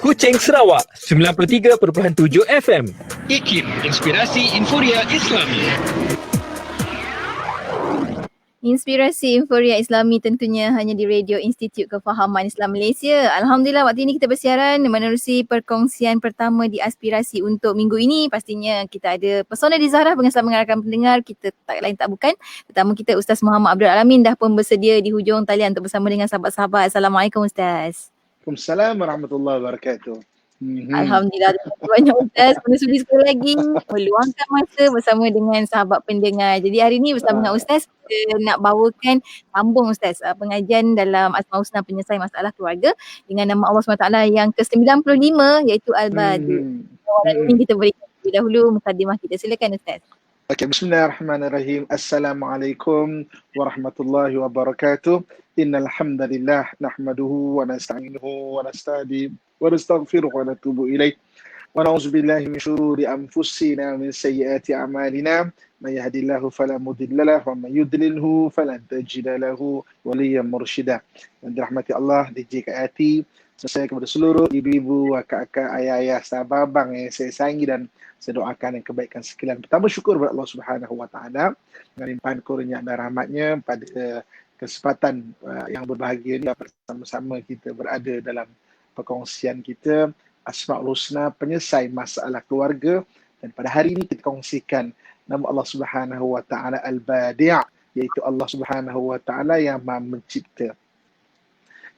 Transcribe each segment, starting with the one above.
Kuching Sarawak 93.7 FM. IKIM, Inspirasi Inforia Islami. Inspirasi Inforia Islami tentunya hanya di Radio Institut Kefahaman Islam Malaysia. Alhamdulillah waktu ini kita bersiaran menerusi perkongsian pertama di Aspirasi untuk minggu ini. Pastinya kita ada Pesona di Zahra bersama mengarahkan pendengar. Kita tak lain tak bukan tetamu kita Ustaz Muhammad Abdul Alamin dah pun bersedia di hujung talian untuk bersama dengan sahabat-sahabat. Assalamualaikum Ustaz. Waalaikumsalam warahmatullahi wabarakatuh. Alhamdulillah banyak Ustaz sudi sekali lagi meluangkan masa bersama dengan sahabat pendengar. Jadi hari ini bersama dengan Ustaz kita nak bawakan sambung Ustaz pengajian dalam Asmaul Husna penyelesaian masalah keluarga dengan nama Allah SWT yang ke-95 iaitu Al-Badi. Ini kita berikan terlebih dahulu mukadimah kita. Silakan Ustaz. Okay, bismillahirrahmanirrahim. Assalamualaikum warahmatullahi wabarakatuh. Innal hamdalillah nahmaduhu wa nasta'inuhu wa nasta'di wa nastaghfiruh wa natubu ilaih. Wa na'udzu billahi min syururi anfusina min sayyiati a'malina. May yahdihillahu fala mudilla lahu wa may yudlilhu falan tajida lahu waliyyan mursyida. Dan dirahmati Allah DJKAT saya kepada seluruh ibu-ibu, akak-akak, ayah-ayah, sahabat abang yang saya sayangi dan saya doakan yang kebaikan sekalian. Pertama syukur kepada Allah Subhanahu Wa Taala dengan limpahan kurnia dan rahmatnya pada kesempatan yang berbahagia ini bersama-sama kita berada dalam perkongsian kita Asmaul Husna penyelesai masalah keluarga, dan pada hari ini kita kongsikan nama Allah Subhanahu Wa Taala Al-Badi', iaitu Allah Subhanahu Wa Taala yang Maha Mencipta.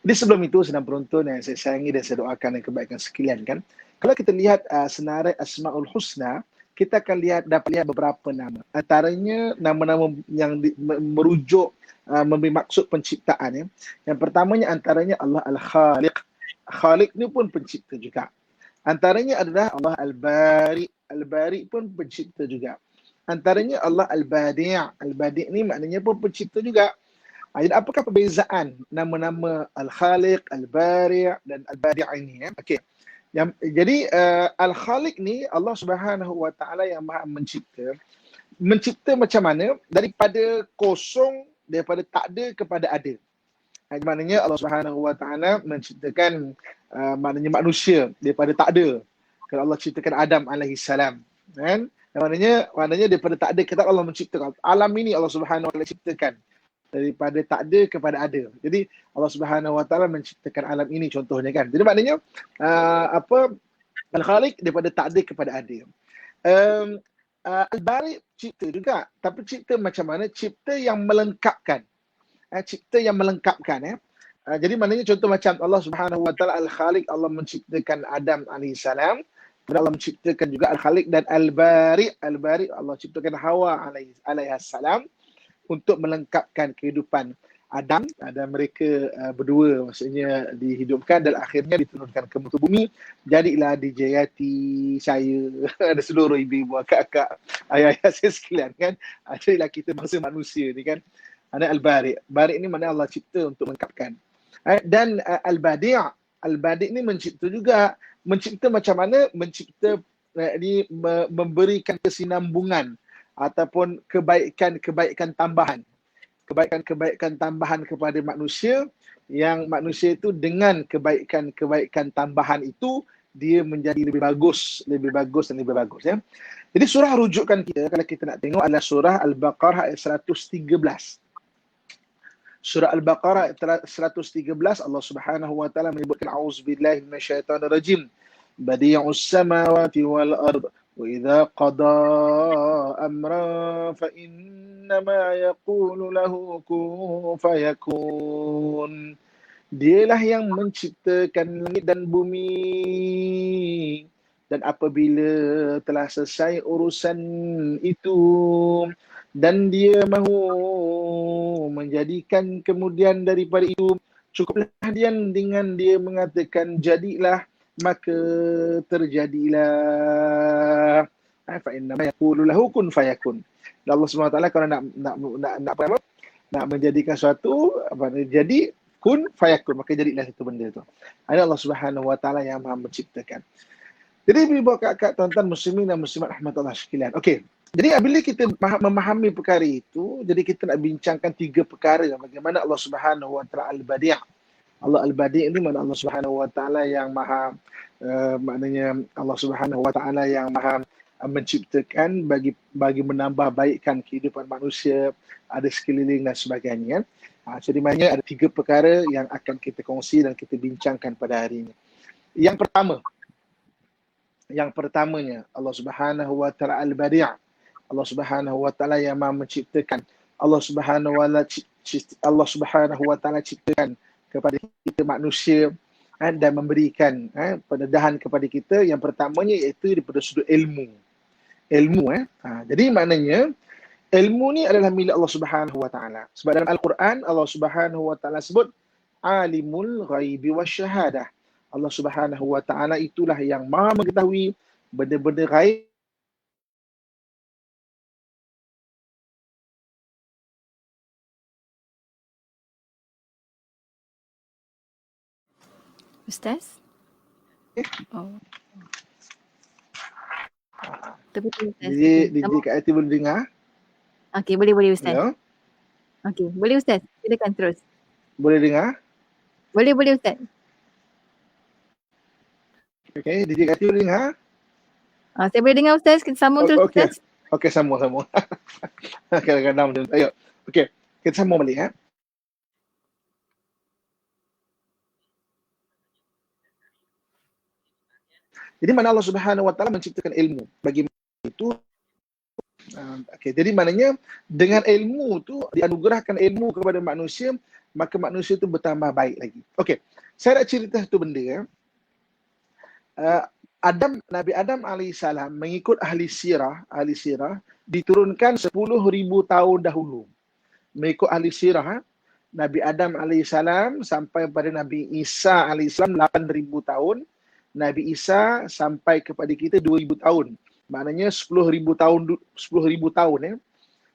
Jadi sebelum itu sedang penonton yang saya sayangi dan saya doakan yang kebaikan sekalian kan. Kalau kita lihat senarai Asmaul Husna, kita akan dapat lihat beberapa nama. Antaranya nama-nama yang merujuk memberi maksud penciptaan ya. Yang pertamanya antaranya Allah Al-Khaliq. Khaliq ni pun pencipta juga. Antaranya adalah Allah Al-Bari. Al-Bari pun pencipta juga. Antaranya Allah Al-Badi'. Al-Badi' ni maknanya pun pencipta juga. Jadi apakah perbezaan nama-nama Al-Khaliq, Al-Bari' dan Al-Badi' ini ya? Okey. Jadi Al-Khaliq ni Allah Subhanahu Wa Taala yang Maha Mencipta. Mencipta macam mana? Daripada kosong, daripada tak ada kepada ada. Maknanya Allah Subhanahu Wa Taala menciptakan maknanya manusia daripada tak ada. Kalau Allah ciptakan Adam alaihi salam, kan? Maknanya daripada tak ada kita Allah menciptakan. Alam ini Allah Subhanahu Wa Taala ciptakan daripada tak ada kepada ada. Jadi Allah Subhanahu Wa Taala menciptakan alam ini contohnya kan. Jadi maknanya Al-Khaliq daripada tak ada kepada ada. Al-Bari cipta juga, tapi cipta macam mana? Cipta yang melengkapkan. Cipta yang melengkapkan ya. Jadi maknanya contoh macam Allah Subhanahu Wa Taala Al-Khaliq, Allah menciptakan Adam alaihissalam. Dan Allah menciptakan juga Al-Khaliq dan Al-Bari. Al-Bari Allah ciptakan Hawa alaihissalam untuk melengkapkan kehidupan Adam dan mereka berdua maksudnya dihidupkan dan akhirnya diturunkan ke muka bumi. Jadilah dijayati saya ada seluruh ibu-ibu, akak-akak, ayah-ayah saya sekalian kan. Jadilah kita bangsa manusia ni kan. Ada Al-Bari'. Bari' ni mana Allah cipta untuk melengkapkan. Dan Al-Badi'. Al-Badi' ni mencipta juga. Mencipta macam mana? Mencipta ni memberikan kesinambungan ataupun kebaikan tambahan. Kebaikan tambahan kepada manusia, yang manusia itu dengan kebaikan tambahan itu dia menjadi lebih bagus dan lebih bagus ya. Jadi surah rujukan kita kalau kita nak tengok adalah surah Al-Baqarah ayat 113. Surah Al-Baqarah ayat 113 Allah Subhanahu Wa Taala menyebutkan auzubillahi minasyaitonir rajim. Badi'us samawati wal ardh وَإِذَا قَضَى أَمْرًا فَإِنَّمَا يَقُولُ لَهُ كُن فَيَكُونُ. Dialah yang menciptakan langit dan bumi, dan apabila telah selesai urusan itu dan dia mahu menjadikan kemudian daripada itu, cukuplah dia dengan dia mengatakan jadilah, maka terjadilah. Fa inna ma yaqulu lahu kun fayakun. Allah Subhanahu Wa Taala kalau nak menjadikan suatu jadi kun fayakun, maka jadilah itu benda tu. Ada Allah Subhanahu Wa Taala yang Maha menciptakan. Jadi ibu kakak tuan-tuan muslimin dan muslimat rahmatullah sekalian. Okey. Jadi apabila kita memahami perkara itu, jadi kita nak bincangkan 3 perkara bagaimana Allah Subhanahu Wa Taala Al-Badi'. Allah Al-Badi' ini makna Allah Subhanahu Wa Taala yang maha maknanya Allah Subhanahu Wa Taala yang maha menciptakan bagi menambah baikkan kehidupan manusia, ada sekeliling dan sebagainya. Jadi maknanya ada 3 perkara yang akan kita kongsi dan kita bincangkan pada hari ini. Yang pertamanya Allah Subhanahu Wa Taala Al-Badi'. Allah Subhanahu Wa Taala yang maha menciptakan. Allah Subhanahu Wa Taala ciptakan kepada kita manusia dan memberikan pendedahan kepada kita. Yang pertamanya iaitu daripada sudut ilmu. Jadi maknanya ilmu ni adalah milik Allah Subhanahu Wa Taala. Sebab dalam Al-Quran Allah Subhanahu Wa Taala sebut alimul ghaibi wasyahadah. Allah Subhanahu Wa Taala itulah yang maha mengetahui benda-benda ghaib. Ustaz? Oh. Terputus Ustaz. Jadi Kak Ati boleh dengar? Okey, boleh Ustaz. Hello? Okey, boleh Ustaz. Silakan terus. Boleh dengar? Boleh Ustaz. Okey, DJ Kak Ati boleh dengar? Saya boleh dengar Ustaz. Kita sambung terus Okey. Ustaz. Okey, sambung. Kadang-kadang macam tu. Okey, kita sambung balik. Jadi mana Allah Subhanahu Wa Taala menciptakan ilmu bagi itu. Jadi maknanya dengan ilmu tu dianugerahkan ilmu kepada manusia, maka manusia tu bertambah baik lagi. Okey, saya nak cerita satu benda. Nabi Adam alaihissalam mengikut ahli sirah diturunkan 10,000 tahun dahulu. Mengikut ahli sirah, Nabi Adam alaihissalam sampai pada Nabi Isa alaihissalam 8,000 tahun. Nabi Isa sampai kepada kita 2,000 tahun. Maknanya 10,000 tahun.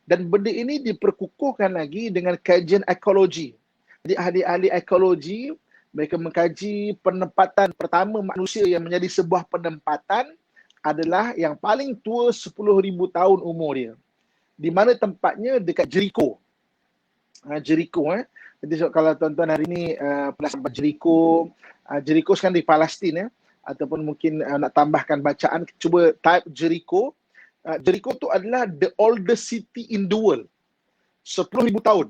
Dan benda ini diperkukuhkan lagi dengan kajian ekologi. Jadi ahli-ahli ekologi, mereka mengkaji penempatan pertama manusia yang menjadi sebuah penempatan adalah yang paling tua 10,000 tahun umur dia. Di mana tempatnya? Dekat Jericho. Jadi kalau tuan-tuan hari ni pernah sampai Jericho, Jericho sekarang di Palestin ataupun mungkin nak tambahkan bacaan, cuba type Jericho. Jericho tu adalah the oldest city in the world. 10,000 tahun.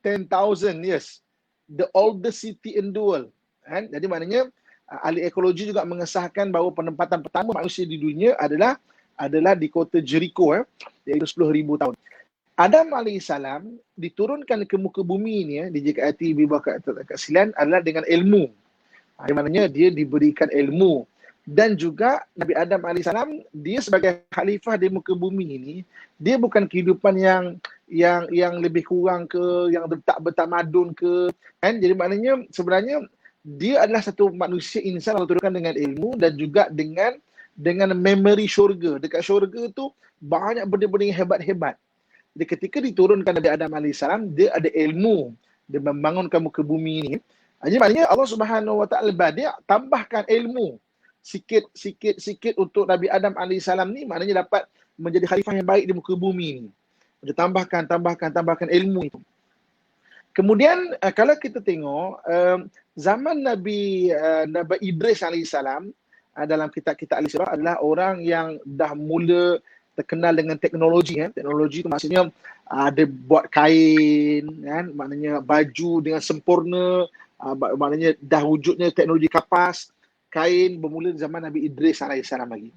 10,000 years. The oldest city in the world. Jadi maknanya ahli ekologi juga mengesahkan bahawa penempatan pertama manusia di dunia adalah di kota Jericho, iaitu 10,000 tahun. Adam alaihissalam diturunkan ke muka bumi ni, di JKIT Bibah Kat Silan adalah dengan ilmu. Di mananya dia diberikan ilmu. Dan juga Nabi Adam AS, dia sebagai khalifah di muka bumi ini, dia bukan kehidupan yang lebih kurang ke, yang tak bertamadun ke. Jadi maknanya sebenarnya dia adalah satu manusia insan yang diturunkan dengan ilmu dan juga dengan memori syurga. Dekat syurga tu banyak benda-benda yang hebat-hebat. Jadi ketika diturunkan Nabi Adam AS, dia ada ilmu. Dia membangunkan muka bumi ini. Jadi maknanya Allah Subhanahu Wa Taala Badi' tambahkan ilmu sikit untuk Nabi Adam AS ni, maknanya dapat menjadi khalifah yang baik di muka bumi ni. Dia tambahkan ilmu itu. Kemudian kalau kita tengok zaman Nabi Idris AS dalam kitab-kitab Al-Isra adalah orang yang dah mula terkenal dengan teknologi. Teknologi itu maksudnya ada buat kain, maknanya baju dengan sempurna. Maknanya dah wujudnya teknologi kapas, kain bermula zaman Nabi Idris AS lagi.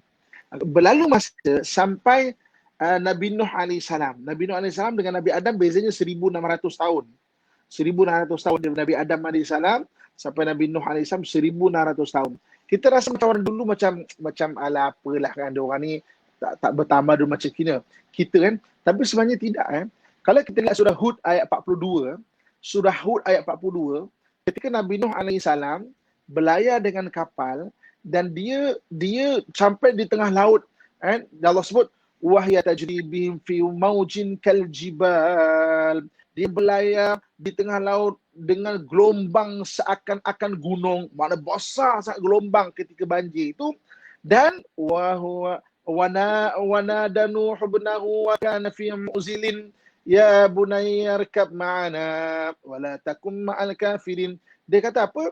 Berlalu masa sampai Nabi Nuh AS. Nabi Nuh AS dengan Nabi Adam bezanya 1,600 tahun. 1,600 tahun dari Nabi Adam AS sampai Nabi Nuh AS 1,600 tahun. Kita rasa macam orang dulu macam ala apalah kan, ada orang ni tak bertamadun macam kita kan. Tapi sebenarnya tidak. Kalau kita lihat surah Hud ayat 42, ketika Nabi Nuh AS berlayar dengan kapal dan dia sampai di tengah laut, Allah sebut wahya tajri bihim fi maujin kal jibal. Dia berlayar di tengah laut dengan gelombang seakan-akan gunung, mana besar sangat gelombang ketika banjir itu. Dan wana Nuh ibnahu wa kana fi mu'zilin ya bunayya arkab ma'ana wa la takum ma'al kafirin. Dia kata apa?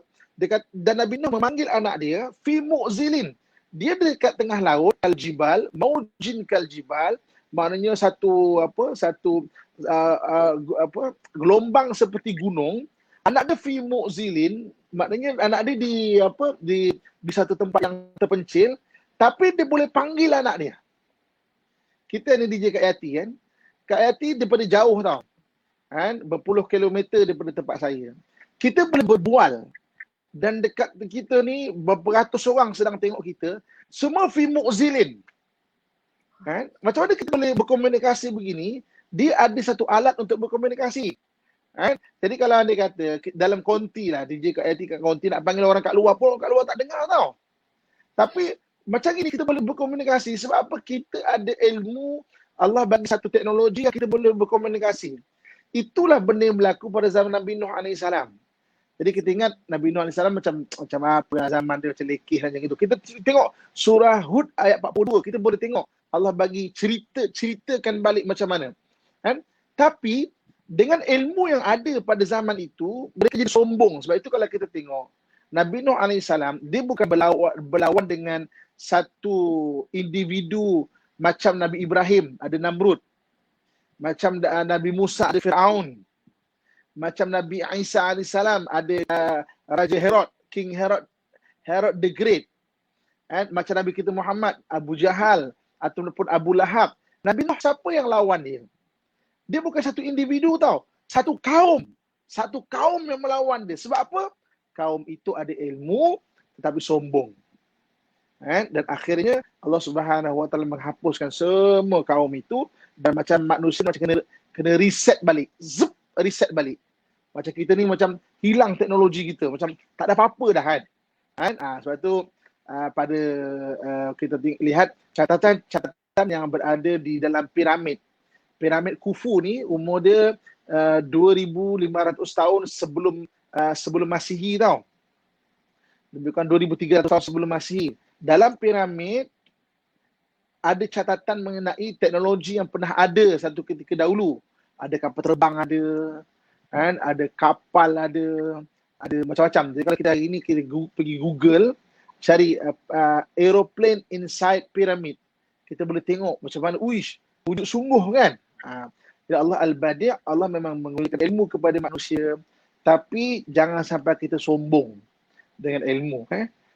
Dan Nabi Nuh memanggil anak dia fi mu'zilin. Dia dekat tengah laut, al-jibal, maujin kal-jibal, maknanya satu gelombang seperti gunung. Anak dia fi mu'zilin, maknanya anak dia di satu tempat yang terpencil, tapi dia boleh panggil anak dia. Kita ni DJ Kak Yati kan. Kak Yati daripada jauh tau. Kan, berpuluh kilometer daripada tempat saya. Kita boleh berbual. Dan dekat kita ni beratus orang sedang tengok kita, semua fi mu'zilin. Kan? Macam mana kita boleh berkomunikasi begini? Dia ada satu alat untuk berkomunikasi. Kan? Jadi kalau anda kata dalam konti lah, DJ Kak Yati kat konti nak panggil orang kat luar pun, kat luar tak dengar tau. Tapi macam ni kita boleh berkomunikasi sebab apa? Kita ada ilmu, Allah bagi satu teknologi yang kita boleh berkomunikasi. Itulah benda yang berlaku pada zaman Nabi Nuh AS. Jadi kita ingat Nabi Nuh AS macam apa zaman dia, macam lekeh macam itu. Kita tengok surah Hud ayat 42, kita boleh tengok Allah bagi ceritakan balik macam mana. Kan? Tapi dengan ilmu yang ada pada zaman itu, mereka jadi sombong. Sebab itu kalau kita tengok Nabi Nuh AS, dia bukan berlawan dengan satu individu macam Nabi Ibrahim, ada Namrud. Macam Nabi Musa, ada Fir'aun. Macam Nabi Isa AS, ada Raja Herod, King Herod the Great. And macam Nabi kita Muhammad, Abu Jahal ataupun Abu Lahab. Nabi Nuh siapa yang lawan dia? Dia bukan satu individu tau. Satu kaum. Satu kaum yang melawan dia. Sebab apa? Kaum itu ada ilmu tetapi sombong. Dan akhirnya Allah Subhanahu Wa Taala menghapuskan semua kaum itu, dan macam manusia macam kena reset balik. Reset balik. Macam kita ni macam hilang teknologi kita, macam tak ada apa-apa dah kan. Sebab tu pada kita lihat catatan yang berada di dalam piramid. Piramid Khufu ni umur dia 2500 tahun sebelum Masihi tau. Bukan 2300 tahun sebelum Masihi. Dalam piramid ada catatan mengenai teknologi yang pernah ada satu ketika dahulu. Ada kapal terbang ada, kan? Ada kapal ada macam-macam. Jadi kalau kita hari ni kita pergi Google, cari aeroplane inside pyramid, kita boleh tengok macam mana, uish, wujud sungguh kan. Jadi Allah Al-Badi', Allah memang mengurniakan ilmu kepada manusia, tapi jangan sampai kita sombong dengan ilmu.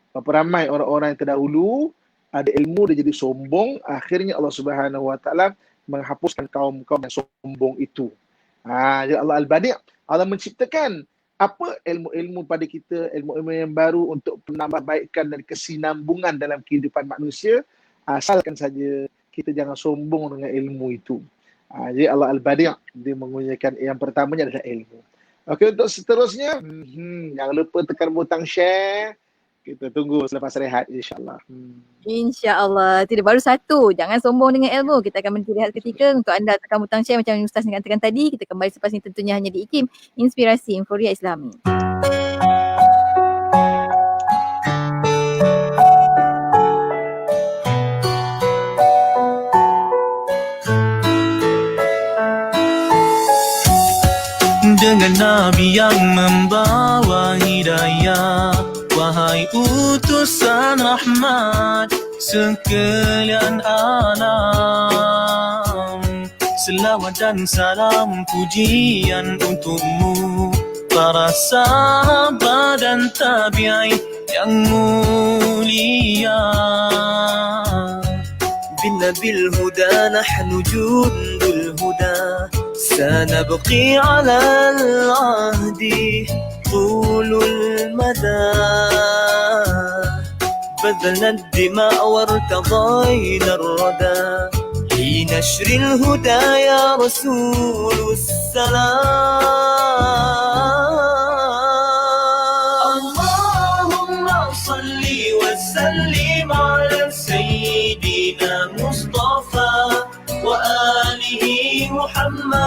Berapa ramai orang-orang yang terdahulu ada ilmu, dia jadi sombong, akhirnya Allah Subhanahu Wa Taala menghapuskan kaum-kaum yang sombong itu. Jadi Allah Al-Badi', Allah menciptakan apa ilmu-ilmu pada kita, ilmu-ilmu yang baru untuk penambahbaikan dan kesinambungan dalam kehidupan manusia, asalkan saja kita jangan sombong dengan ilmu itu. Jadi Allah Al-Badi', dia menggunakan yang pertamanya adalah ilmu. Okey, untuk seterusnya, jangan lupa tekan butang share. Kita tunggu selepas rehat insya-Allah. InsyaAllah. Tidak baru satu. Jangan sombong dengan ilmu. Kita akan berhenti rehat ketika untuk anda tekan butang share macam Ustaz katakan tadi. Kita kembali selepas ini tentunya hanya di IKIM, Inspirasi Inforia Islami. Dengan Nabi yang membawa hidayah, wahai utusan rahmat sekalian alam, selawat dan salam pujian untukmu, para sahabat dan tabi'in yang mulia. Binabil huda nahnu jundul huda, سنبقي على العهد طول المدى, بذلنا الدماء وارتضينا الردى لنشر الهدى يا رسول السلام. اللهم صل وسلم على سيدنا مصطفى وآله محمد.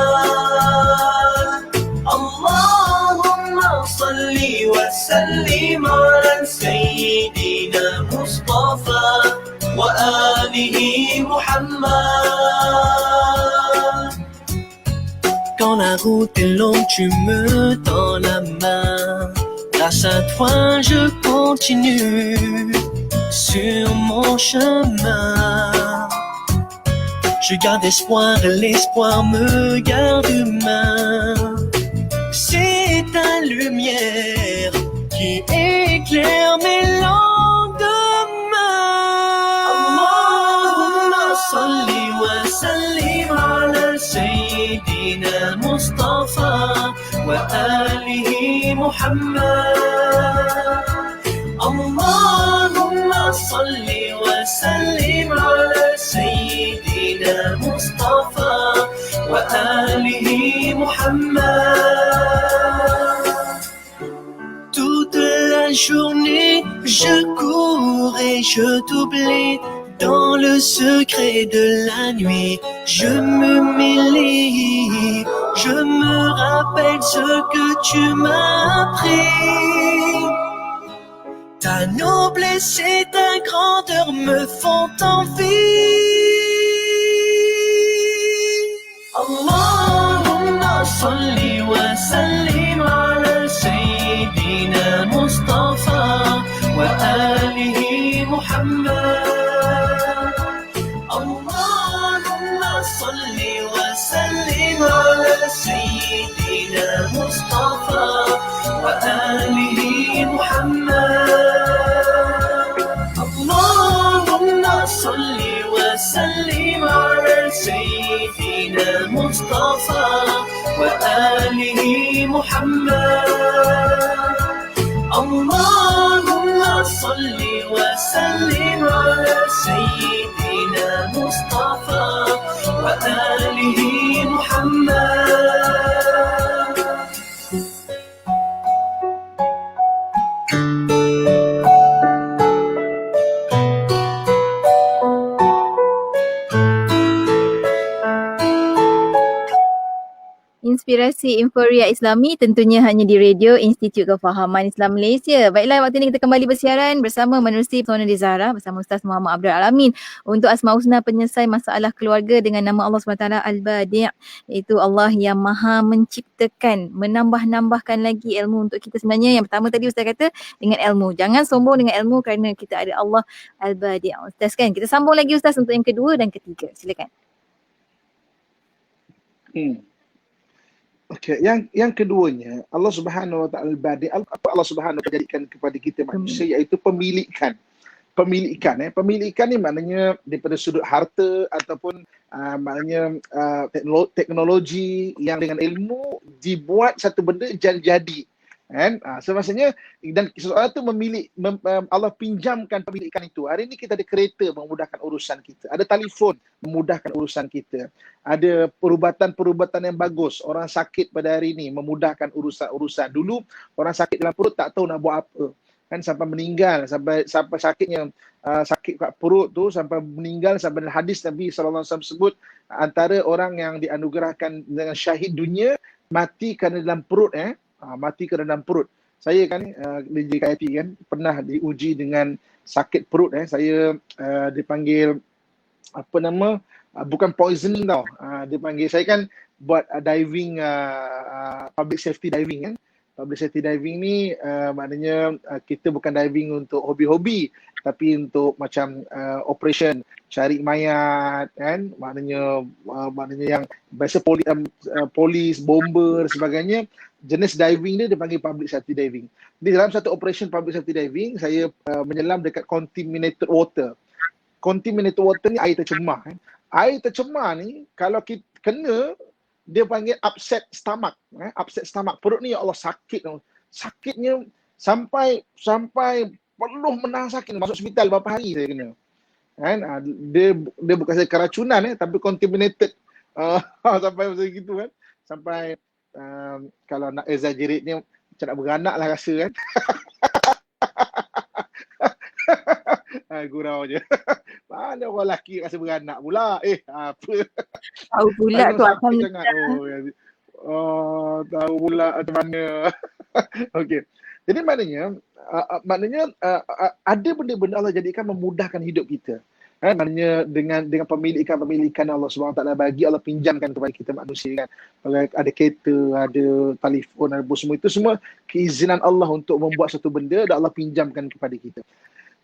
اللهم صل وسلم على سيدنا مصطفى وآله محمد. Quand la route est longue, tu me tends la main. Grâce à toi, je continue sur mon chemin. Je garde espoir et l'espoir me garde humain. C'est ta lumière qui éclaire mes lendemains. Allahumma salli wa sallim ala Sayyidina Mustafa wa alihi Muhammad. Allahumma salli wa sallim ala Sayyidina Mustafa wa alihi Muhammad. Toute la journée, je cours et je t'oublie. Dans le secret de la nuit, je me mêle, je me rappelle ce que tu m'as appris. Ta noblesse et ta grandeur me font envie. Allahumma salli wa sallim ala Sayyidina Mustafa wa alihi Muhammad. Allahumma salli wa sallim ala Sayyidina Mustafa wa alihi Muhammad. Allahumma salli wa sallim ala Sayyidina Mustafa wa alihi Muhammad. Allahumma salli wa sallim ala Sayyidina Mustafa wa alihi Muhammad. Inspirasi Inforia Islami tentunya hanya di Radio Institut Kefahaman Islam Malaysia. Baiklah, waktu ini kita kembali bersiaran bersama menerusi Pesona di Zahra bersama Ustaz Muhammad Abdul Alamin untuk Asmaul Husna, penyelesai masalah keluarga dengan nama Allah SWT Al-Badi', iaitu Allah yang maha menciptakan, menambah-nambahkan lagi ilmu untuk kita. Sebenarnya yang pertama tadi Ustaz kata dengan ilmu. Jangan sombong dengan ilmu kerana kita ada Allah Al-Badi'. Ustaz kan? Kita sambung lagi Ustaz untuk yang kedua dan ketiga. Silakan. Okey, yang keduanya, Allah Subhanahu Wa Taala Al-Badi', apa Allah Subhanahu Wa Taala jadikan kepada kita manusia, iaitu pemilikan. Pemilikan ni maknanya daripada sudut harta ataupun maknanya teknologi yang dengan ilmu dibuat satu benda jadi. Kan? Semestinya dan seorang tu Allah pinjamkan pemilikan itu. Hari ini kita ada kereta memudahkan urusan kita. Ada telefon memudahkan urusan kita. Ada perubatan yang bagus. Orang sakit pada hari ini memudahkan urusan. Dulu orang sakit dalam perut tak tahu nak buat apa. Kan sampai meninggal, sampai sakitnya sakit kat perut tu sampai meninggal, sampai hadis Nabi SAW sebut antara orang yang dianugerahkan dengan syahid dunia mati kerana dalam perut mati kerana dalam perut. Saya kan di JKIT kan pernah diuji dengan sakit perut saya dipanggil apa nama bukan poisoning tau. Dipanggil, saya kan buat diving public safety diving kan. Public safety diving ni maknanya kita bukan diving untuk hobi-hobi tapi untuk macam operation cari mayat kan, maknanya yang biasa polis, bomber sebagainya. Jenis diving dia dipanggil public safety diving. Di dalam satu operation public safety diving, saya menyelam dekat contaminated water. Contaminated water ni air tercemar. Air tercemar ni kalau kita kena, dia panggil upset stomach. Upset stomach. Perut ni ya Allah sakit. Sakitnya sampai penuh menahan sakit. Masuk hospital berapa hari saya kena. Kan? Dia bukan saya keracunan tapi contaminated. Sampai macam gitu kan. Sampai kalau nak exaggerate ni macam nak beranak lah rasa kan. Gurau je. Mana orang lelaki rasa beranak pula. Apa. Tahu pula tu Alhamdulillah. Tahu pula macam mana. Okey. Jadi maknanya ada benda-benda Allah jadikan memudahkan hidup kita. Maknanya dengan pemilikan Allah SWT bagi, Allah pinjamkan kepada kita manusia kan. Ada kereta, ada telefon, ada semua itu semua keizinan Allah untuk membuat satu benda dan Allah pinjamkan kepada kita.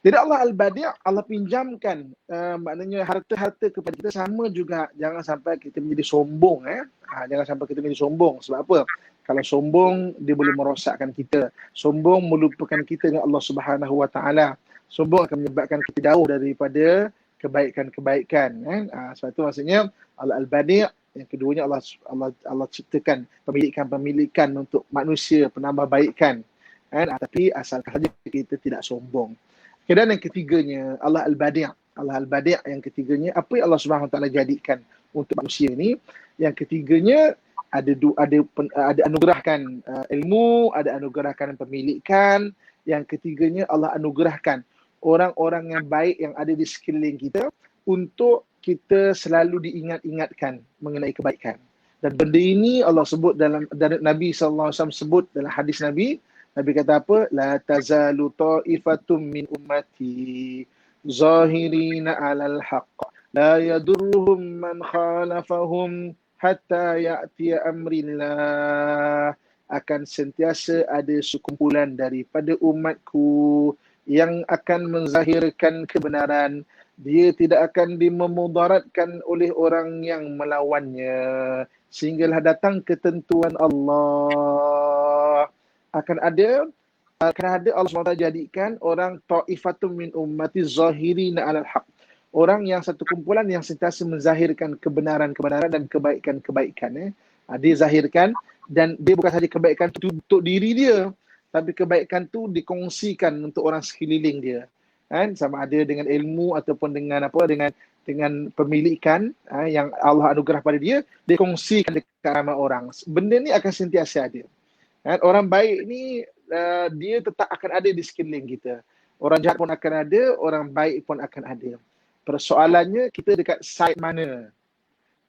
Jadi Allah Al-Badi', Allah pinjamkan maknanya harta-harta kepada kita, sama juga jangan sampai kita menjadi sombong. Jangan sampai kita menjadi sombong. Sebab apa? Kalau sombong, dia boleh merosakkan kita. Sombong melupakan kita dengan Allah Subhanahu Wa Taala. Sombong akan menyebabkan kita jauh daripada kebaikan-kebaikan. Sebab itu maksudnya Allah Al-Badi', yang keduanya Allah ciptakan pemilikan untuk manusia, penambahbaikan. Tapi asalkan saja kita tidak sombong. Dan yang ketiganya Allah Al-Badi'. Allah Al-Badi' yang ketiganya, apa yang Allah Subhanahu Wa Taala jadikan untuk manusia ini? Yang ketiganya ada anugerahkan ilmu, ada anugerahkan pemilikan. Yang ketiganya Allah anugerahkan orang-orang yang baik yang ada di sekeliling kita untuk kita selalu diingat-ingatkan mengenai kebaikan. Dan benda ini Allah sebut dalam Nabi SAW sebut dalam hadis Nabi. Nabi kata apa? La tazalu ta'ifatum min ummati zahirina 'alal haqq la yadurruhum man khalafahum hatta ya'tiya amrillah. Akan sentiasa ada sekumpulan daripada umatku yang akan menzahirkan kebenaran. Dia tidak akan dimemudaratkan oleh orang yang melawannya sehinggalah datang ketentuan Allah. Akan ada Allah SWT jadikan orang ta'ifatum min ummati zahirina 'alal haq. Orang yang satu kumpulan yang sentiasa menzahirkan kebenaran-kebenaran dan kebaikan-kebaikan. Dia zahirkan, dan dia bukan sahaja kebaikan itu untuk diri dia, tapi kebaikan tu dikongsikan untuk orang sekeliling dia. Sama ada dengan ilmu ataupun dengan dengan pemilikan yang Allah anugerah pada dia, dia kongsikan dekat ramai orang. Benda ni akan sentiasa ada. Orang baik ni dia tetap akan ada di sekeliling kita. Orang jahat pun akan ada, orang baik pun akan ada. Persoalannya kita dekat side mana?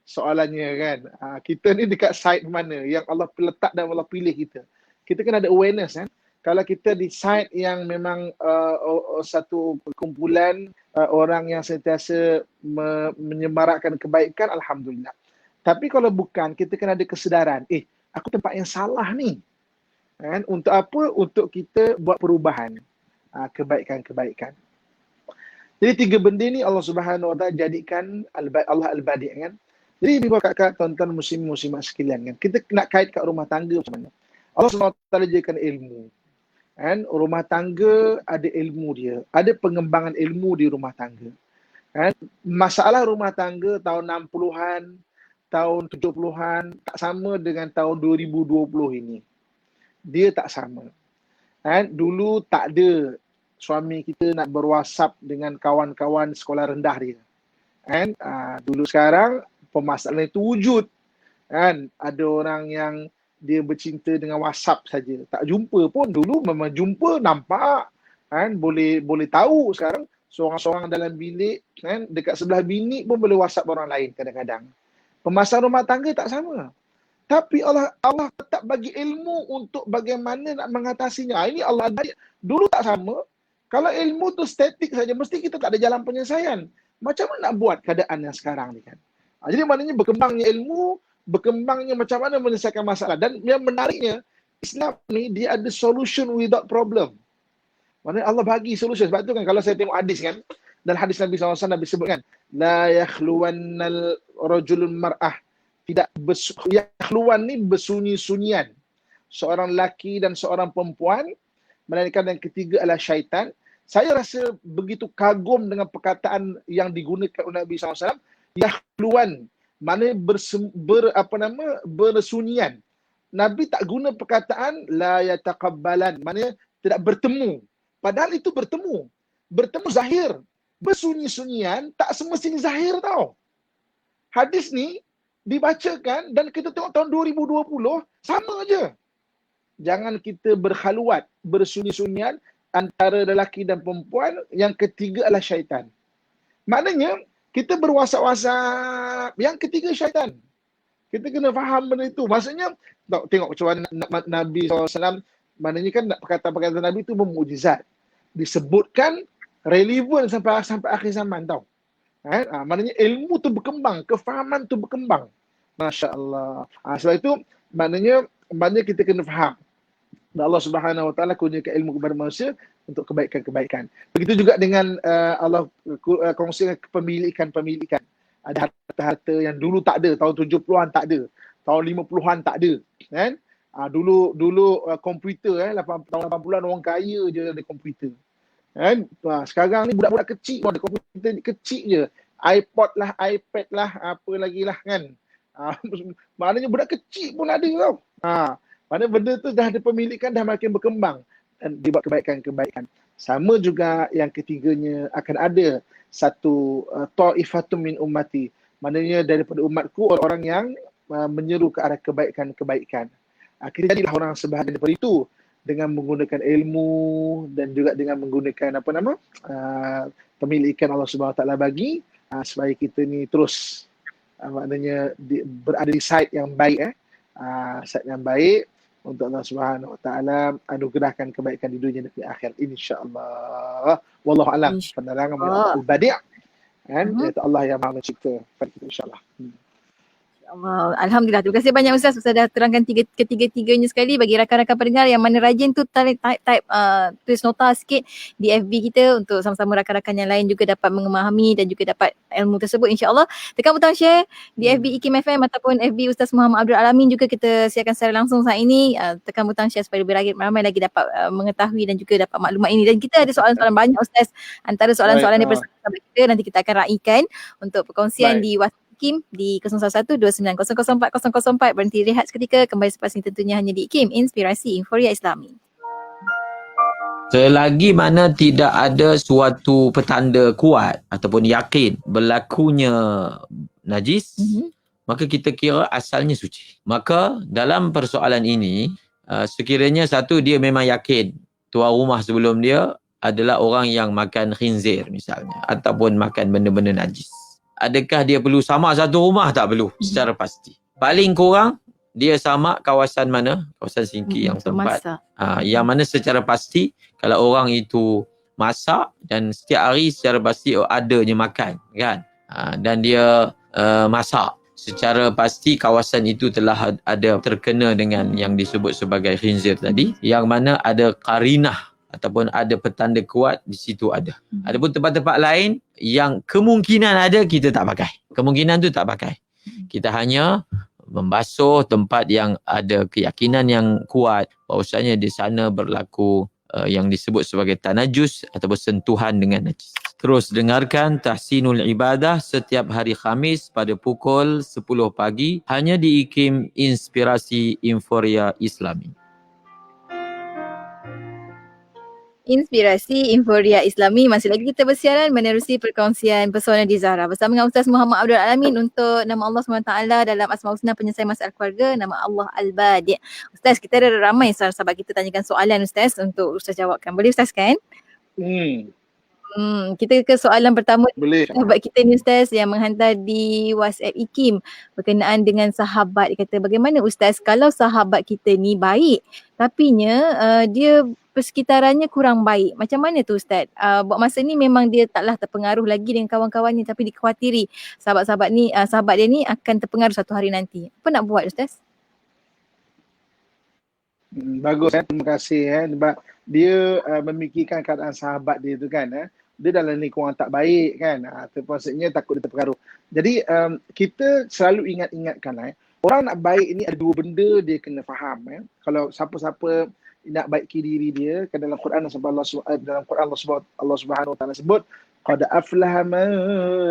Soalannya kan, kita ni dekat side mana yang Allah letak dan Allah pilih kita. Kita kena ada awareness kan. Kalau kita di side yang memang satu kumpulan orang yang sentiasa menyemarakkan kebaikan, Alhamdulillah. Tapi kalau bukan, kita kena ada kesedaran, aku tempat yang salah ni. Kan? Untuk apa? Untuk kita buat perubahan. Kebaikan-kebaikan. Jadi tiga benda ni Allah Subhanahu Wa Taala jadikan Allah Al-Badi' kan. Jadi kakak-kakak, tuan-tuan muslim-muslimat sekalian kan. Kita nak kait kat rumah tangga macam mana? Allah SWT jadikan ilmu. Kan? Rumah tangga ada ilmu dia. Ada pengembangan ilmu di rumah tangga. Kan? Masalah rumah tangga tahun 60-an, tahun 70-an tak sama dengan tahun 2020 ini. Dia tak sama. Kan? Dulu tak ada suami kita nak berwhatsapp dengan kawan-kawan sekolah rendah dia. Kan? Dulu sekarang permasalahan itu wujud. Kan? Ada orang yang dia bercinta dengan WhatsApp saja. Tak jumpa pun. Dulu memang jumpa, nampak. Kan? Boleh tahu sekarang. Seorang-seorang dalam bilik, kan? Dekat sebelah bini pun boleh WhatsApp orang lain kadang-kadang. Permasalahan rumah tangga tak sama. Tapi Allah tetap bagi ilmu untuk bagaimana nak mengatasinya. Ini Allah bagi. Dulu tak sama. Kalau ilmu tu statik saja, mesti kita tak ada jalan penyelesaian. Macam mana nak buat keadaan yang sekarang ni kan? Jadi maknanya berkembangnya ilmu, berkembangnya macam mana menyelesaikan masalah. Dan yang menariknya, Islam ni dia ada solution without problem. Maknanya Allah bagi solution. Sebab tu kan kalau saya tengok hadis kan, dan hadis Nabi SAW Nabi sebut kan, la yakhluwannal rajulun mar'ah. Yakhluwan ni bersunyi-sunyian. Seorang lelaki dan seorang perempuan, melainkan yang ketiga adalah syaitan. Saya rasa begitu kagum dengan perkataan yang digunakan oleh Nabi SAW. Yakhluwan, mana bersunyian. Nabi tak guna perkataan la yataqabbalan, mana tidak bertemu. Padahal itu bertemu. Bertemu zahir. Bersunyi-sunyian tak semestinya zahir tau. Hadis ni dibacakan dan kita tengok tahun 2020 sama aja. Jangan kita berkhaluat, bersunyi-sunyian antara lelaki dan perempuan. Yang ketiga adalah syaitan. Maknanya kita berwasap-wasap. Yang ketiga syaitan. Kita kena faham benda itu. Maksudnya, tengok macam mana Nabi SAW, maknanya kan perkataan-perkataan Nabi itu bermukjizat. Disebutkan relevan sampai akhir zaman tau. Maknanya ilmu tu berkembang, kefahaman tu berkembang. Masya Allah. Sebab itu maknanya kita kena faham. Dan Allah Subhanahu Wa Taala kurniakan ilmu kepada manusia untuk kebaikan-kebaikan. Begitu juga dengan Allah kongsikan pemilikan. Ada harta-harta yang dulu tak ada, tahun 70-an tak ada, tahun 50-an tak ada, kan? Dulu komputer tahun 80-an orang kaya je ada komputer. Kan? Sekarang ni budak-budak kecil pun ada komputer kecil je. iPod lah, iPad lah, apa lagi lah kan. Maknanya budak kecil pun ada tau. Maknanya benda tu dah ada pemilikan, dah makin berkembang dan dibuat kebaikan-kebaikan. Sama juga yang ketiganya, akan ada satu ta'ifatun min ummati. Maknanya daripada umatku orang-orang yang menyeru ke arah kebaikan-kebaikan. Kita jadilah orang sebahagian daripada itu dengan menggunakan ilmu dan juga dengan menggunakan pemilikan Allah Subhanahu Wa Taala bagi supaya kita ni terus maknanya berada di side yang baik side yang baik untuk Allah Subhanahu Wa Taala anugerahkan kebaikan di dunia dan di akhirat insya-Allah. Wallahu a'lam. Penerangan al-badi' kan, iaitu Allah yang Maha Mencipta, insya-Allah. Allah. Alhamdulillah. Terima kasih banyak Ustaz. Ustaz dah terangkan ketiga-tiganya sekali bagi rakan-rakan pendengar yang mana rajin tu type tulis nota sikit di FB kita untuk sama-sama rakan-rakan yang lain juga dapat memahami dan juga dapat ilmu tersebut insya-Allah. Tekan butang share di FB IKIM FM ataupun FB Ustaz Muhammad Abdul Alamin juga kita siarkan secara langsung saat ini. Tekan butang share supaya lebih ramai lagi dapat mengetahui dan juga dapat maklumat ini. Dan kita ada soalan-soalan banyak Ustaz. Antara soalan-soalan daripada sahabat kita nanti kita akan raikan untuk perkongsian di WhatsApp IKIM di 0112900404. Berhenti rehat seketika, kembali selepas ini tentunya hanya di IKIM, Inspirasi Inforia Islami. Selagi mana tidak ada suatu petanda kuat ataupun yakin berlakunya najis, maka kita kira asalnya suci. Maka dalam persoalan ini, sekiranya satu dia memang yakin tuan rumah sebelum dia adalah orang yang makan khinzir misalnya ataupun makan benda-benda najis. Adakah dia perlu sama satu rumah? Tak perlu secara pasti. Paling kurang dia sama kawasan mana? Kawasan Singki yang tempat. Yang mana secara pasti kalau orang itu masak dan setiap hari secara pasti adanya makan kan. Dan dia masak. Secara pasti kawasan itu telah ada terkena dengan yang disebut sebagai khinzir tadi. Yang mana ada qarinah ataupun ada petanda kuat di situ ada. Adapun tempat-tempat lain yang kemungkinan ada kita tak pakai. Kemungkinan tu tak pakai. Kita hanya membasuh tempat yang ada keyakinan yang kuat bahawasanya di sana berlaku yang disebut sebagai tanajus ataupun sentuhan dengan najis. Terus dengarkan Tahsinul Ibadah setiap hari Khamis pada pukul 10 pagi hanya di IKIM Inspirasi Inforia Islami. Inspirasi Inforia Islami. Masih lagi kita bersiaran menerusi perkongsian pesona di Zahra bersama dengan Ustaz Muhammad Abdul Alamin untuk nama Allah SWT dalam Asmaul Husna penyelesaian masalah keluarga, nama Allah Al-Badi'. Ustaz, kita ada ramai sahabat kita tanyakan soalan Ustaz untuk Ustaz jawabkan. Boleh Ustaz kan? Kita ke soalan pertama. Boleh. Sahabat kita ni Ustaz yang menghantar di WhatsApp IKIM berkenaan dengan sahabat. Dia kata, bagaimana Ustaz kalau sahabat kita ni baik tapinya dia persekitarannya kurang baik. Macam mana tu Ustaz? Buat masa ni memang dia taklah terpengaruh lagi dengan kawan-kawannya tapi dikhawatiri sahabat-sahabat ni, sahabat dia ni akan terpengaruh satu hari nanti. Apa nak buat Ustaz? Bagus terima kasih sebab dia memikirkan keadaan sahabat dia tu kan dia dalam lingkungan tak baik kan, maksudnya takut dia terpengaruh. Jadi kita selalu ingatkan orang nak baik ni ada dua benda dia kena faham Kalau siapa-siapa nak baiki diri dia kan dalam Quran Allah Subhanahu Wa Taala sebut qad aflaha man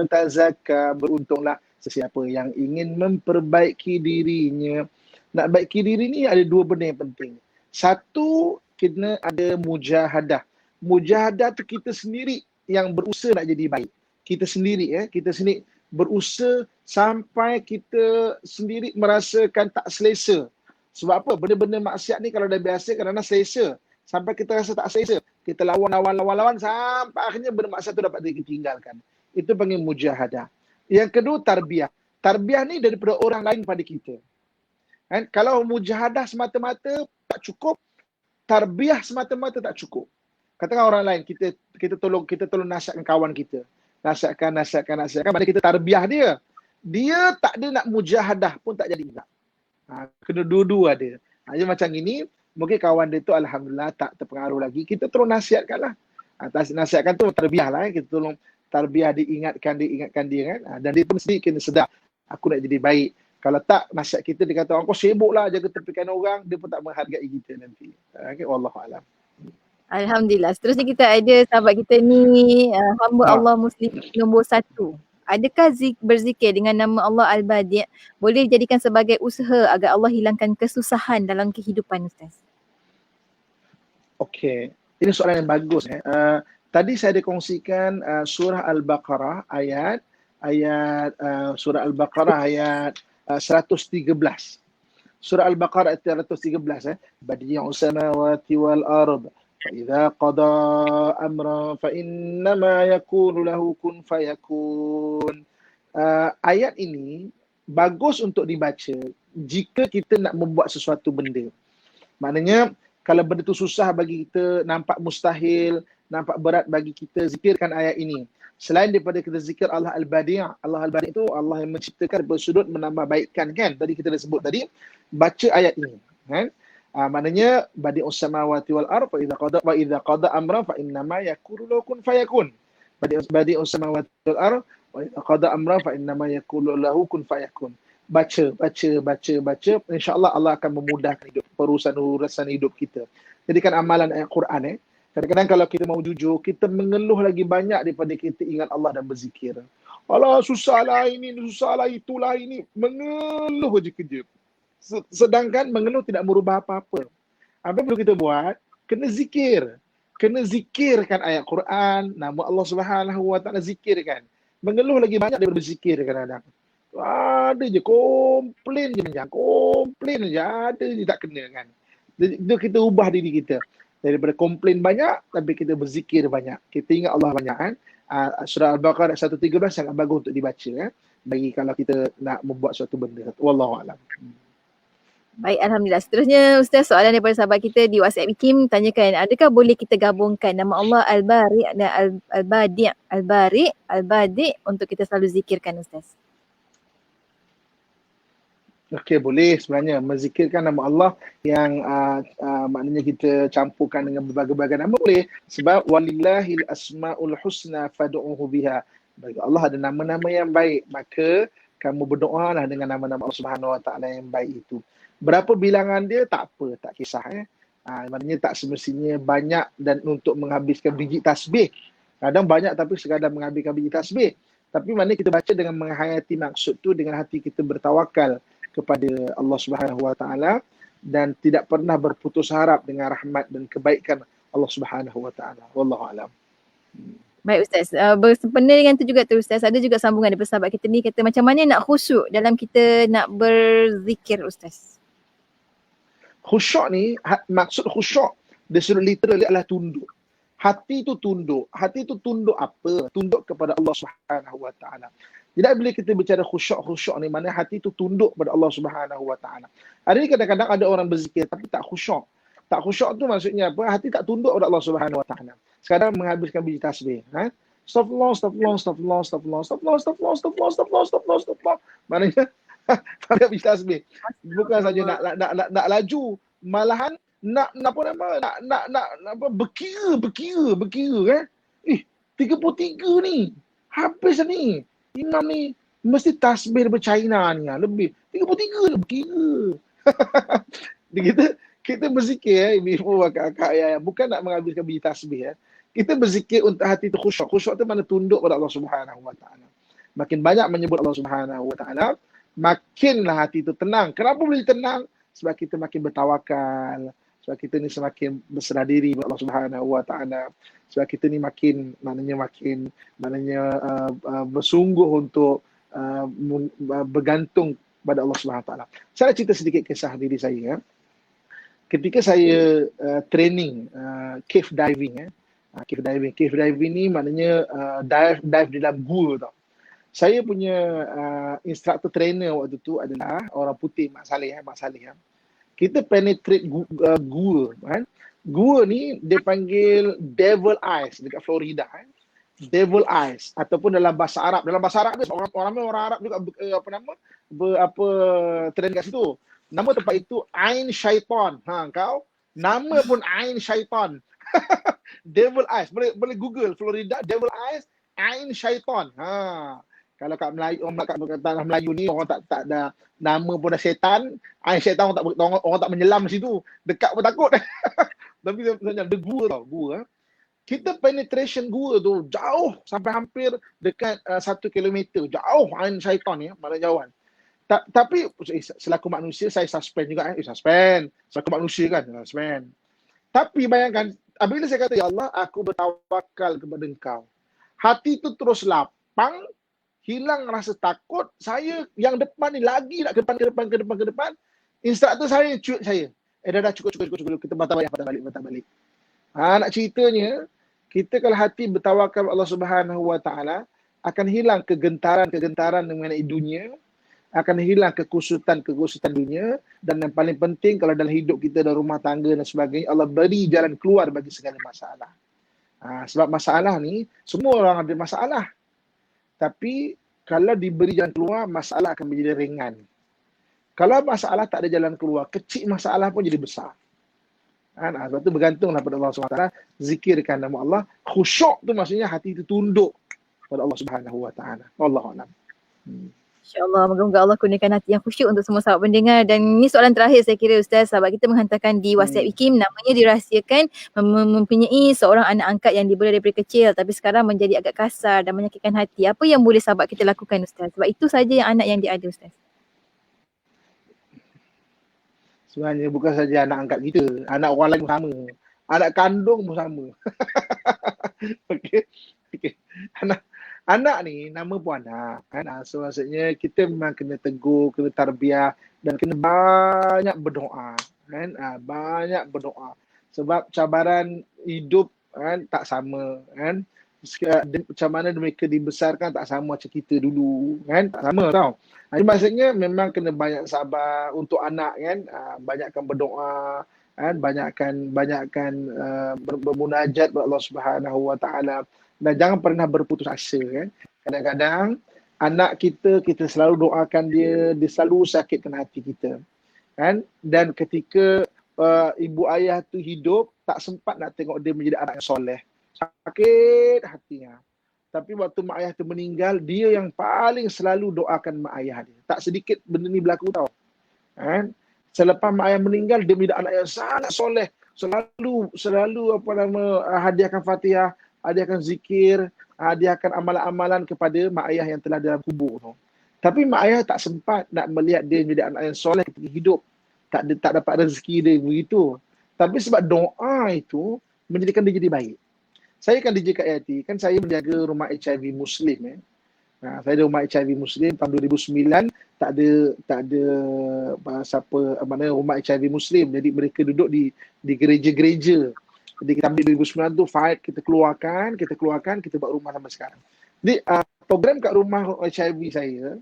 tazakka, beruntunglah sesiapa yang ingin memperbaiki dirinya. Nak baiki diri ni ada dua benda yang penting. Satu, kena ada mujahadah. Mujahadah tu kita sendiri yang berusaha nak jadi baik. Kita sendiri berusaha sampai kita sendiri merasakan tak selesa. Sebab apa? Benda-benda maksiat ni kalau dah biasa kadang-kadang selesa. Sampai kita rasa tak selesa. Kita lawan sampai akhirnya benda maksiat tu dapat ditinggalkan. Itu panggil mujahadah. Yang kedua, tarbiyah. Tarbiyah ni daripada orang lain pada kita. Kalau mujahadah semata-mata tak cukup, tarbiyah semata-mata tak cukup. Katakan orang lain, kita tolong nasihatkan kawan kita. Nasihatkan. Mana kita tarbiyah dia. Dia tak ada nak mujahadah pun tak jadi juga. Kena dua-dua ada. Jadi macam ini, mungkin kawan dia tu alhamdulillah tak terpengaruh lagi. Kita terus nasihatkan lah. Nasihatkan tu tarbiyah lah. Kita tolong tarbiyah diingatkan dia kan. Dan dia pun sendiri kena sedar. Aku nak jadi baik. Kalau tak, nasihat kita dia kata, kau sibuk lah jaga tepikan orang. Dia pun tak menghargai kita nanti. Okay, Wallahualam. Alhamdulillah. Seterusnya kita ada sahabat kita ni, hamba Allah Muslim nombor 1. Adakah berzikir dengan nama Allah Al-Badi' boleh dijadikan sebagai usaha agar Allah hilangkan kesusahan dalam kehidupan, Ustaz? Okey, ini soalan yang bagus. Tadi saya ada kongsikan surah Al-Baqarah ayat surah Al-Baqarah ayat 113. Surah Al-Baqarah ayat 113. Badi'us samawati wal ard. فإذا قضى أمرا فإنما يقول له كن فيكون. Ayat ini bagus untuk dibaca jika kita nak membuat sesuatu benda. Maknanya kalau benda tu susah bagi kita, nampak mustahil, nampak berat bagi kita, zikirkan ayat ini. Selain daripada kita zikir Allah Al-Badi', Allah Al-Badi' itu Allah yang menciptakan bersudut menambah baikkan kan. Tadi kita dah sebut tadi, baca ayat ini kan. Maknanya badi'us samawati wal ard wa idza qada amran fa innama yaqulu lahu kun fayakun. Badi'us samawati wal ard wa idza qada amran fa innama yaqulu lahu kun fayakun. Baca, insya-Allah Allah akan memudahkan hidup, urusan hidup kita. Jadikan amalan ayat Quran. Kadang-kadang kalau kita mau jujur, kita mengeluh lagi banyak daripada kita ingat Allah dan berzikir. Alah, susahlah ini, susahlah itulah ini, mengeluh je kerja. Sedangkan mengeluh tidak merubah apa-apa. Apa yang perlu kita buat? Kena zikir. Kena zikirkan ayat Quran, nama Allah Subhanahu Wa Taala, zikirkan. Mengeluh lagi banyak daripada berzikir kadang-kadang. Ada je komplain je macam, komplain je, ada je tak kena kan. Jadi kita ubah diri kita. Daripada komplain banyak, tapi kita berzikir banyak. Kita ingat Allah banyak kan. Surah Al-Baqarah 113 sangat bagus untuk dibaca bagi kalau kita nak membuat suatu benda. Wallahualam. Baik, Alhamdulillah. Seterusnya, Ustaz, soalan daripada sahabat kita di WhatsApp Kim tanyakan, adakah boleh kita gabungkan nama Allah Al-Bari' dan Al-Badi' untuk kita selalu zikirkan, Ustaz? Okey, boleh sebenarnya menzikirkan nama Allah yang maknanya kita campurkan dengan berbagai-bagai nama boleh. Sebab walillahil asmaul husna fad'uhu biha. Bagi Allah ada nama-nama yang baik, maka kamu berdoalah dengan nama-nama Allah Subhanahu Wa Taala yang baik itu. Berapa bilangan dia tak apa, tak kisah maknanya tak semestinya banyak dan untuk menghabiskan biji tasbih. Kadang banyak tapi sekadar menghabiskan biji tasbih. Tapi maknanya kita baca dengan menghayati maksud tu, dengan hati kita bertawakal kepada Allah Subhanahu Wa Taala dan tidak pernah berputus harap dengan rahmat dan kebaikan Allah Subhanahu Wa Taala. Wallahu alam. Baik, Ustaz. Bersempena dengan tu juga tu, Ustaz, ada juga sambungan daripada sahabat kita ni kata macam mana nak khusyuk dalam kita nak berzikir, Ustaz? Khusyuk ni, maksud khusyuk dia sudut literal adalah tunduk. Hati tu tunduk. Hati tu tunduk apa? Tunduk kepada Allah Subhanahu Wa Taala. Jadi bila kita bicara khusyuk ni, mana hati tu tunduk kepada Allah Subhanahu Wa Taala. Hari ni kadang-kadang ada orang berzikir tapi tak khusyuk. Tak khusyuk tu maksudnya apa? Hati tak tunduk kepada Allah Subhanahu Wa Taala. Sekarang menghabiskan biji tasbih. Astagfirullah. Maknanya pada biji tasbih. Bukan saja nak laju, malahan nak berkira kan. 33 ni. Habis ni. Imam ni mesti tasbih daripada China ni lebih. 33 lah berkira. Kita berzikir ibu kakak ayah, bukan nak menghabiskan biji tasbih Kita berzikir untuk hati tu khusyuk. Khusyuk tu mana tunduk pada Allah Subhanahu Wa Taala. Makin banyak menyebut Allah Subhanahu Wa Taala, makinlah hati itu tenang. Kenapa boleh tenang? Sebab kita makin bertawakal. Sebab kita ni semakin berserah diri kepada Allah Subhanahu Wa Taala. Sebab kita ni makin bersungguh untuk bergantung pada Allah Subhanahu Wa Taala. Saya cerita sedikit kisah diri saya. Ketika saya training cave diving. Cave diving ni maknanya dive di dalam gua tau. Saya punya instructor trainer waktu tu adalah orang putih, Mak Saleh. Kita penetrate gua kan. Gua ni dia panggil Devil Eyes dekat Florida kan. devil eyes, ataupun dalam bahasa Arab. Dalam bahasa Arab ni orang Arab juga trend kat situ. Nama tempat itu Ain Syaitan. Kau nama pun Ain Syaitan. Devil eyes. Boleh Google Florida Devil eyes Ain Syaitan. Kalau kat Melayu, kat tanah Melayu ni orang tak ada nama pun dah setan. Ain Syaitan orang tak menyelam situ. Dekat pun takut. Tapi sebenarnya ada gua tau, gua. Kita penetration gua tu jauh sampai hampir dekat 1 kilometer. Jauh Ain Syaitan ni, mana jauhan. Tapi selaku manusia saya suspend juga. Suspend. Selaku manusia kan, suspend. Tapi bayangkan, apabila saya kata, ya Allah, aku bertawakal kepada Engkau. Hati tu terus lapang, hilang rasa takut. Saya yang depan ni lagi nak ke depan. Instruktur saya cuit saya. Dah cukup. Kita batal balik. Nak ceritanya, kita kalau hati bertawakal Allah Subhanahu Wa Taala, akan hilang kegentaran mengenai dunia, akan hilang kekusutan dunia, dan yang paling penting kalau dalam hidup kita dalam rumah tangga dan sebagainya, Allah beri jalan keluar bagi segala masalah. Sebab masalah ni semua orang ada masalah. Tapi kalau diberi jalan keluar, masalah akan menjadi ringan. Kalau masalah tak ada jalan keluar, kecil masalah pun jadi besar. Sebab tu bergantunglah pada Allah SWT. Zikirkan nama Allah. Khusyuk tu maksudnya hati itu tunduk pada Allah Subhanahu Wa Taala. Wallahualam. InsyaAllah, moga-moga Allah kurniakan hati yang khusyuk untuk semua sahabat pendengar. Dan ini soalan terakhir saya kira Ustaz, sahabat kita menghantarkan di WhatsApp IKIM, namanya dirahsiakan, mempunyai seorang anak angkat yang dibela daripada kecil tapi sekarang menjadi agak kasar dan menyakitkan hati. Apa yang boleh sahabat kita lakukan Ustaz? Sebab itu saja yang anak yang dia ada Ustaz. Sebenarnya bukan saja anak angkat kita, anak orang lain pun sama. Anak kandung pun sama. Okey. Anak ni nama pun anak kan. So maksudnya kita memang kena tegur, kena tarbiyah dan kena banyak berdoa kan. Banyak berdoa. Sebab cabaran hidup kan tak sama kan. Macam mana mereka dibesarkan tak sama macam kita dulu kan, tak sama tau. Jadi maksudnya memang kena banyak sabar untuk anak kan, banyakkan berdoa kan, banyakkan bermunajat kepada Allah Subhanahu Wa Taala, dan jangan pernah berputus asa kan. Kadang-kadang anak kita selalu doakan dia selalu sakitkan hati kita kan, dan ketika ibu ayah tu hidup tak sempat nak tengok dia menjadi anak yang soleh. Sakit hatinya. Tapi waktu mak ayah tu meninggal, dia yang paling selalu doakan mak ayah dia. Tak sedikit benda ni berlaku tau. Kan? Selepas mak ayah meninggal, dia menjadi anak yang sangat soleh. Selalu hadiahkan Fatihah, hadiahkan zikir, hadiahkan amalan-amalan kepada mak ayah yang telah dalam kubur tu. Tapi mak ayah tak sempat nak melihat dia menjadi anak yang soleh ketika hidup. Tak dapat rezeki dia begitu. Tapi sebab doa itu menjadikan dia jadi baik. Saya kan DJ Kak Yati, kan saya menjaga rumah HIV Muslim. Saya ada rumah HIV Muslim tahun 2009, tak ada siapa mana rumah HIV Muslim. Jadi mereka duduk di gereja-gereja. Jadi kita ambil 2009 tu fight, kita keluarkan, kita buat rumah sampai sekarang. Jadi program kat rumah HIV saya,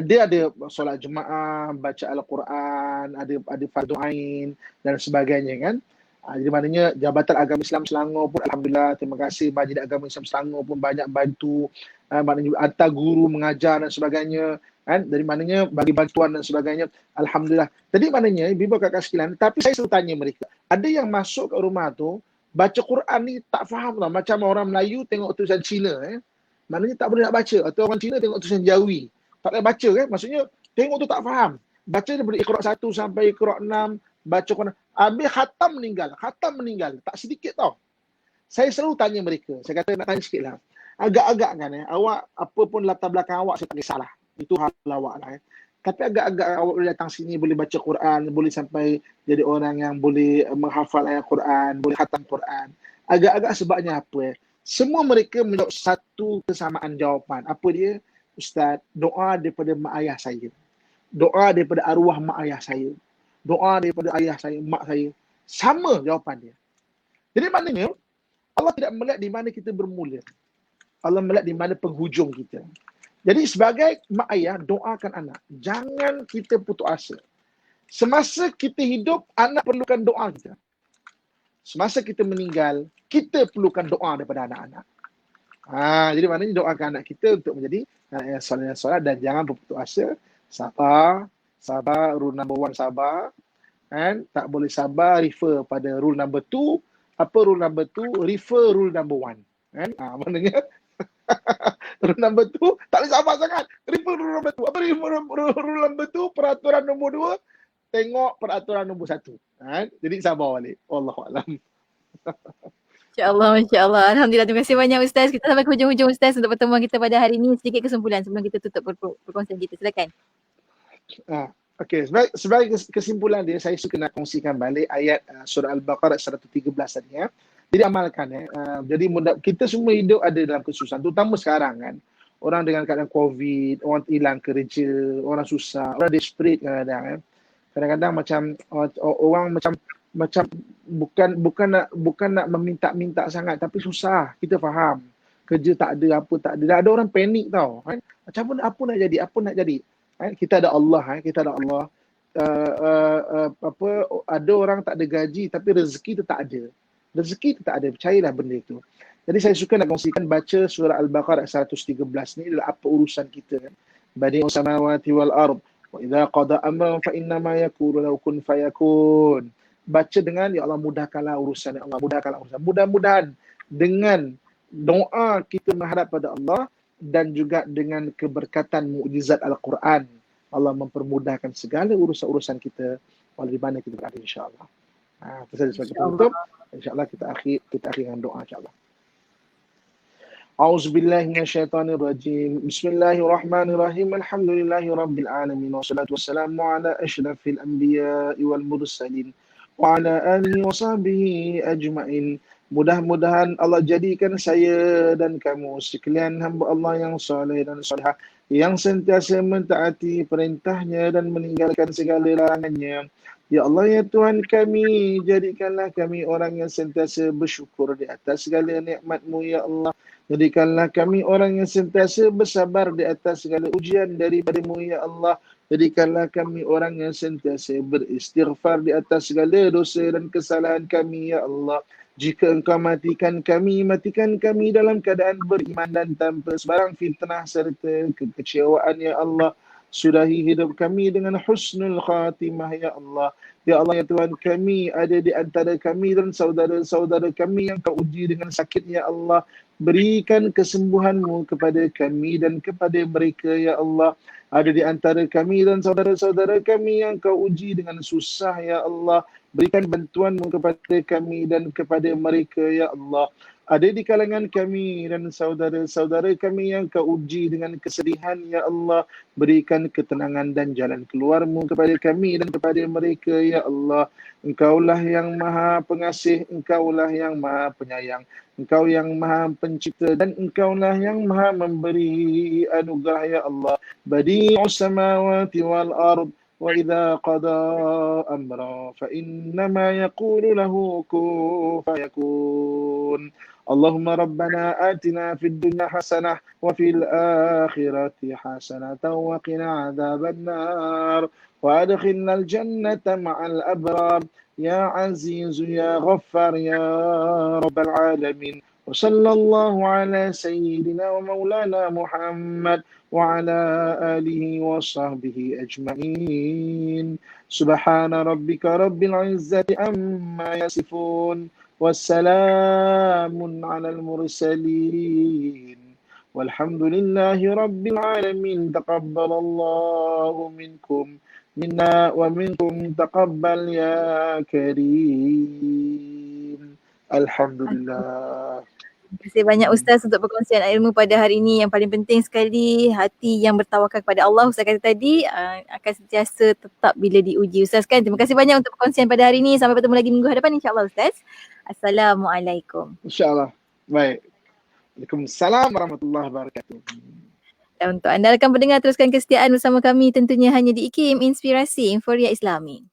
dia ada solat jemaah, baca Al-Quran, ada fardu ain dan sebagainya kan. Jadi maknanya Jabatan Agama Islam Selangor pun alhamdulillah, terima kasih Majlis Agama Islam Selangor pun banyak bantu, maknanya hantar guru mengajar dan sebagainya kan, dari maknanya bagi bantuan dan sebagainya, alhamdulillah. Jadi maknanya ibu kakak sekalian, tapi saya selalu tanya mereka, ada yang masuk ke rumah tu baca Quran ni tak faham tau, macam orang Melayu tengok tulisan Cina maknanya tak boleh nak baca, atau orang Cina tengok tulisan Jawi tak boleh baca kan, maksudnya tengok tu tak faham. Baca daripada Iqra' 1 sampai Iqra' 6, baca Quran. Habis khatam meninggal. Tak sedikit tau. Saya selalu tanya mereka. Saya kata nak tanya sikit lah. Agak-agak kan awak, apa pun latar belakang awak saya tak kisahlah. Itu hal awak lah. Tapi agak-agak awak boleh datang sini, boleh baca Quran, boleh sampai jadi orang yang boleh menghafal ayat Quran, boleh khatam Quran. Agak-agak sebabnya apa semua mereka menjawab satu kesamaan jawapan. Apa dia? Ustaz, doa daripada mak ayah saya. Doa daripada arwah mak ayah saya. Doa daripada ayah saya, mak saya. Sama jawapan dia. Jadi maknanya, Allah tidak melihat di mana kita bermula. Allah melihat di mana penghujung kita. Jadi sebagai mak ayah, doakan anak. Jangan kita putus asa. Semasa kita hidup, anak perlukan doa kita. Semasa kita meninggal, kita perlukan doa daripada anak-anak. Jadi maknanya doakan anak kita untuk menjadi anak yang soleh dan jangan berputus asa. Sabar, rule number 1 sabar. Kan? Tak boleh sabar, refer pada rule number 2. Apa rule number 2? Refer rule number 1. Kan? Maknanya rule number 2, tak boleh sabar sangat. Refer rule number 2. Apa rule number 2? Peraturan nombor 2, tengok peraturan nombor 1. Kan? Jadi sabar balik. Wallahualam. InsyaAllah, Masya Allah. Alhamdulillah, terima kasih banyak Ustaz. Kita sampai ke hujung-hujung Ustaz untuk pertemuan kita pada hari ini. Sedikit kesimpulan sebelum kita tutup perkongsian kita. Silakan. Okey, sebagai kesimpulan dia, saya suka nak kongsikan balik ayat surah Al-Baqarah 113 tadi ya. Jadi amalkan jadi kita semua hidup ada dalam kesusahan, terutama sekarang kan. Orang dengan keadaan COVID, orang hilang kerja, orang susah, orang desperate kadang-kadang kan. Kadang-kadang macam orang macam bukan nak meminta-minta sangat, tapi susah. Kita faham. Kerja tak ada, apa tak ada. Dah ada orang panik tau. Kan? Macam apa nak jadi. Kan? Kita ada Allah. Ada orang tak ada gaji tapi rezeki tu tak ada. Percayalah benda itu. Jadi saya suka nak kongsikan baca surah Al-Baqarah 113 ni adalah apa urusan kita kan. Badi'us samawati wal ard wa idza qada amran fa inna ma yaqulu law kun fayakun. Baca dengan ya Allah mudahkanlah urusan, ya Allah mudahkanlah urusan. Mudah-mudahan dengan doa kita menghadap pada Allah dan juga dengan keberkatan mukjizat Al-Quran, Allah mempermudahkan segala urusan-urusan kita walau di mana kita berada insya-Allah. Itu saja sebagai penutup. Insya-Allah kita akhir dengan doa insya-Allah. A'udzubillahi minasyaitonirrajim. Bismillahirrahmanirrahim. Alhamdulillahirabbil alamin wassalatu wassalamu ala asyrafil anbiya'i wal mursalin wa ala alihi wa sahbihi ajma'in. Mudah-mudahan Allah jadikan saya dan kamu sekalian hamba Allah yang soleh dan solehah, yang sentiasa mentaati perintahnya dan meninggalkan segala larangannya. Ya Allah, ya Tuhan kami, jadikanlah kami orang yang sentiasa bersyukur di atas segala nikmat-Mu, ya Allah. Jadikanlah kami orang yang sentiasa bersabar di atas segala ujian daripada-Mu, ya Allah. Jadikanlah kami orang yang sentiasa beristighfar di atas segala dosa dan kesalahan kami, ya Allah. Jika Engkau matikan kami dalam keadaan beriman dan tanpa sebarang fitnah serta kekecewaan, ya Allah. Sudahi hidup kami dengan husnul khatimah, ya Allah. Ya Allah, ya Tuhan kami, ada di antara kami dan saudara-saudara kami yang Kau uji dengan sakit, ya Allah. Berikan kesembuhan-Mu kepada kami dan kepada mereka, ya Allah. Ada di antara kami dan saudara-saudara kami yang Kau uji dengan susah, ya Allah. Berikan bantuan-Mu kepada kami dan kepada mereka, ya Allah. Ada di kalangan kami dan saudara-saudara kami yang Kau uji dengan kesedihan, ya Allah. Berikan ketenangan dan jalan keluar-Mu kepada kami dan kepada mereka, ya Allah. Engkaulah yang maha pengasih, Engkaulah yang maha penyayang, Engkau yang maha pencipta dan Engkaulah yang maha memberi anugerah, ya Allah. Badi'us samawati wal ard wa idza qada amra fa innama yaqulu lahu kun fayakun. Allahumma rabbana atina fid dunya hasanah wa fil akhirati hasanatan wa qina adzaban nar wa adkhilnal jannata ma'al abrar ya aziz ya ghaffar ya rabbal alamin. Wa sallallahu ala sayyidina wa maulana Muhammad wa ala alihi wa sahbihi ajma'in. Subhana rabbika rabbil izzati amma yasifun. Wassalamun alal mursalin. Walhamdulillahi rabbil alamin. Taqabbalallahu minkum minna wa minkum taqabbal ya karim. Alhamdulillah. Terima kasih banyak Ustaz untuk perkongsian ilmu pada hari ini. Yang paling penting sekali, hati yang bertawakal kepada Allah. Ustaz kata tadi akan sentiasa tetap bila diuji. Ustaz kan, terima kasih banyak untuk perkongsian pada hari ini. Sampai bertemu lagi minggu hadapan insyaAllah Ustaz. Assalamualaikum. InsyaAllah. Baik. Waalaikumsalam warahmatullahi wabarakatuh. Dan untuk anda rakan pendengar, teruskan kesetiaan bersama kami tentunya hanya di IKIM Inspirasi Inforia Islami.